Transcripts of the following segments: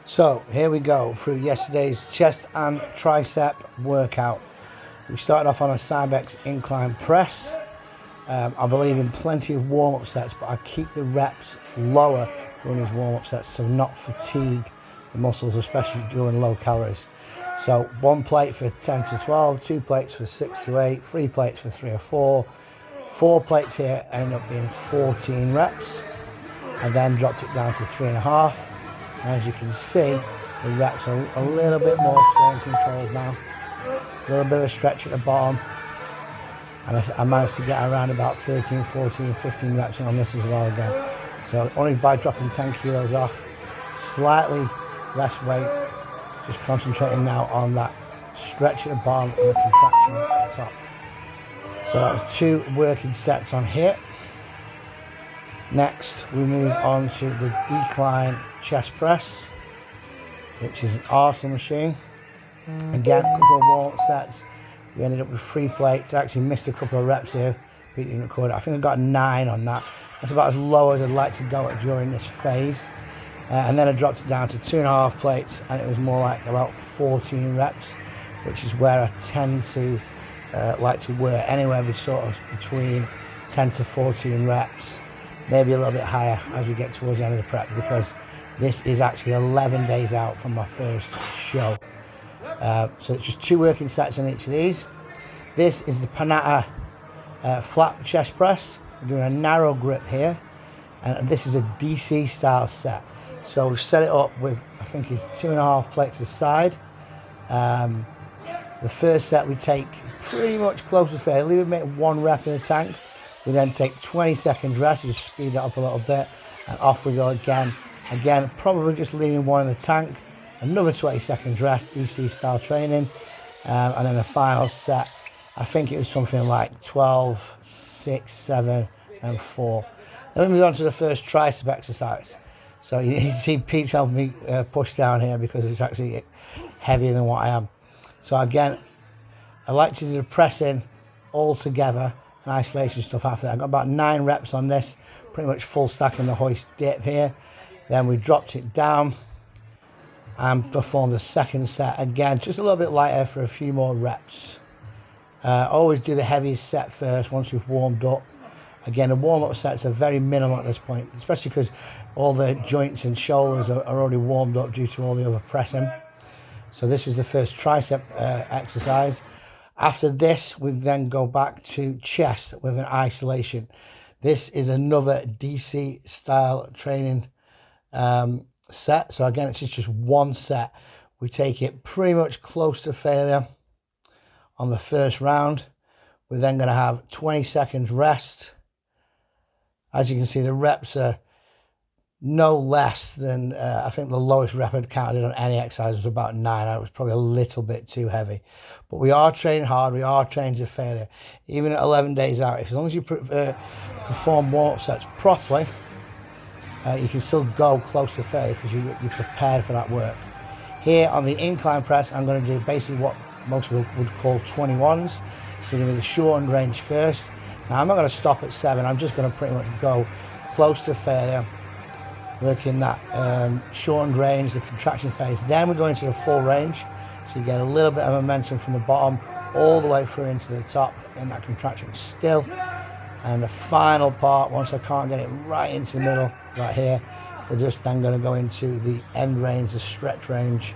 So here we go through yesterday's chest and tricep workout. We started off on a Cybex incline press. I believe in plenty of warm-up sets, but I keep the reps lower during these warm-up sets to not fatigue the muscles, especially during low calories. So 1 plate for 10 to 12, 2 plates for 6 to 8, 3 plates for 3 or 4. 4 plates here ended up being 14 reps, and then dropped it down to 3.5. As you can see, the reps are a little bit more slow and controlled now. A little bit of a stretch at the bottom. And I managed to get around about 13, 14, 15 reps on this as well again. So only by dropping 10 kilos off, slightly less weight, just concentrating now on that stretch at the bottom and the contraction at the top. So that was 2 working sets on here. Next, we move on to the decline chest press, which is an awesome machine. Again, a couple of warm-up sets. We ended up with 3 plates. I actually missed a couple of reps here. Pete didn't record it. I think I got 9 on that. That's about as low as I'd like to go at during this phase. And then I dropped it down to 2.5 plates, and it was more like about 14 reps, which is where I tend to like to work, anywhere between 10 to 14 reps. Maybe a little bit higher as we get towards the end of the prep, because this is actually 11 days out from my first show. So it's just 2 working sets on each of these. This is the Panatta flat chest press. We're doing a narrow grip here, and this is a DC style set. So we've set it up with, I think it's 2.5 plates a side. The first set we take pretty much close to fair. Leave it make 1 rep in the tank. We then take 20 seconds rest, just speed it up a little bit, and off we go again. Again, probably just leaving 1 in the tank, another 20 seconds rest, DC style training, and then the final set, I think it was something like 12, 6, 7, and 4. Then we move on to the first tricep exercise. So you can see Pete's helping me push down here because it's actually heavier than what I am. So again, I like to do the pressing all together and isolation stuff after that. I got about 9 reps on this, pretty much full stack in the hoist dip here. Then we dropped it down and performed the second set again, just a little bit lighter for a few more reps. Always do the heaviest set first once we've warmed up. Again, the warm-up sets are very minimal at this point, especially because all the joints and shoulders are already warmed up due to all the other pressing. So this was the first tricep exercise. After this, we then go back to chest with an isolation. This is another DC style training set. So again, it's just 1 set. We take it pretty much close to failure on the first round. We're then going to have 20 seconds rest. As you can see, the reps are no less than, I think the lowest rep I'd counted on any exercise was about 9. I was probably a little bit too heavy. But we are training hard. We are training to failure. Even at 11 days out, as long as you perform warm-up sets properly, you can still go close to failure because you're prepared for that work. Here on the incline press, I'm going to do basically what most people would call 21s. So we're going to do the shortened range first. Now, I'm not going to stop at 7. I'm just going to pretty much go close to failure, working that shortened range, the contraction phase. Then we're going to the full range, so you get a little bit of momentum from the bottom all the way through into the top, and that contraction still. And the final part, once I can't get it right into the middle, right here, we're just then going to go into the end range, the stretch range,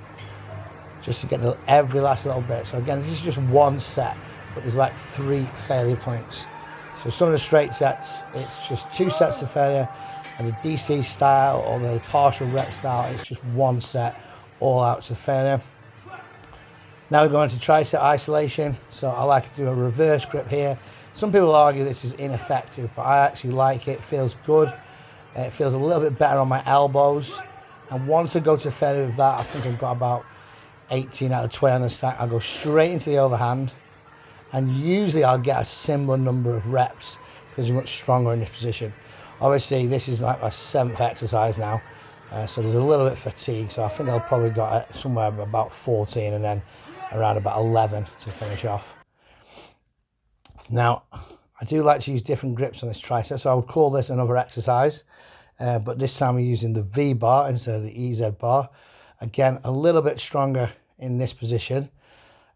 just to get every last little bit. So again, this is just 1 set, but there's like 3 failure points. So some of the straight sets, it's just 2 sets to failure, and the DC style or the partial rep style, it's just 1 set, all out to failure. Now we're going to tricep isolation. So I like to do a reverse grip here. Some people argue this is ineffective, but I actually like it. It feels good. It feels a little bit better on my elbows. And once I go to failure with that, I think I've got about 18 out of 20 on the stack. I'll go straight into the overhand. And usually I'll get a similar number of reps because you're much stronger in this position. Obviously, this is my 7th exercise now, so there's a little bit of fatigue. So I think I'll probably got somewhere about 14 and then around about 11 to finish off. Now, I do like to use different grips on this tricep, so I would call this another exercise, but this time we're using the V bar instead of the EZ bar. Again, a little bit stronger in this position.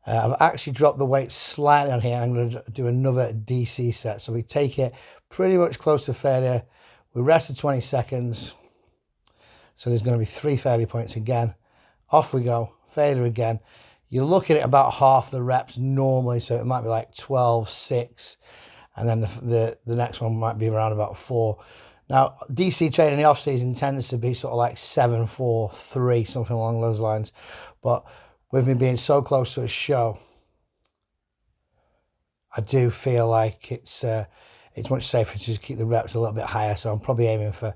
I've actually dropped the weight slightly on here. I'm going to do another DC set. So we take it pretty much close to failure. We rest for 20 seconds. So there's going to be 3 failure points again. Off we go, failure again. You're looking at about half the reps normally, so it might be like 12, 6, and then the next one might be around about 4. Now, DC training in the off-season tends to be sort of like 7, 4, 3, something along those lines. But with me being so close to a show, I do feel like it's much safer to just keep the reps a little bit higher. So I'm probably aiming for,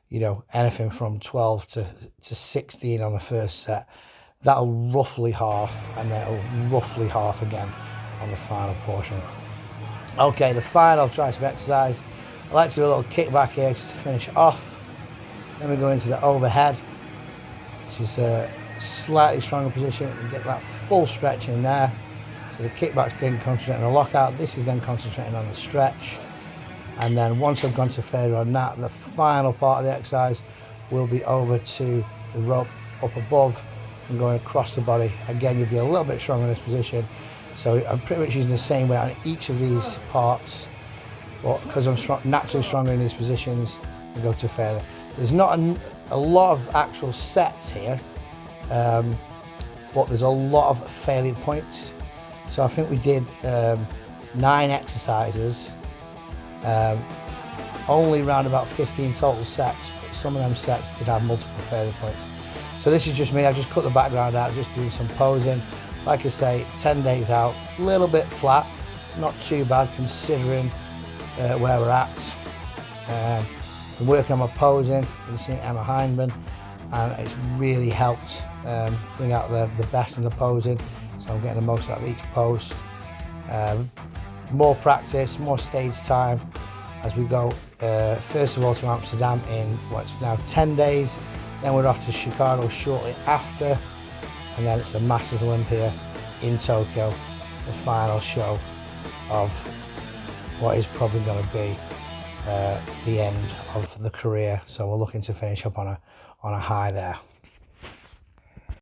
you know, anything from 12 to 16 on the first set. That'll roughly half, and then it'll roughly half again on the final portion. Okay, the final tricep exercise. I like to do a little kickback here just to finish off. Then we go into the overhead, which is a slightly stronger position and get that full stretch in there. So the kickback's getting concentrating on the lockout. This is then concentrating on the stretch. And then once I've gone to failure on that, the final part of the exercise will be over to the rope up above and going across the body. Again, you'll be a little bit stronger in this position. So I'm pretty much using the same weight on each of these parts, but because I'm naturally stronger in these positions, we go to failure. There's not a lot of actual sets here, but there's a lot of failure points. So I think we did 9 exercises, only around about 15 total sets, but some of them sets did have multiple failure points. So this is just me. I've just cut the background out, just doing some posing. Like I say, 10 days out, a little bit flat, not too bad considering where we're at. Been working on my posing, been seeing Emma Hindman, and it's really helped bring out the best in the posing. So I'm getting the most out of each pose. More practice, more stage time as we go first of all to Amsterdam in what's now 10 days. Then we're off to Chicago shortly after, and then it's the Masters Olympia in Tokyo, the final show of what is probably going to be the end of the career. So we're looking to finish up on a high there.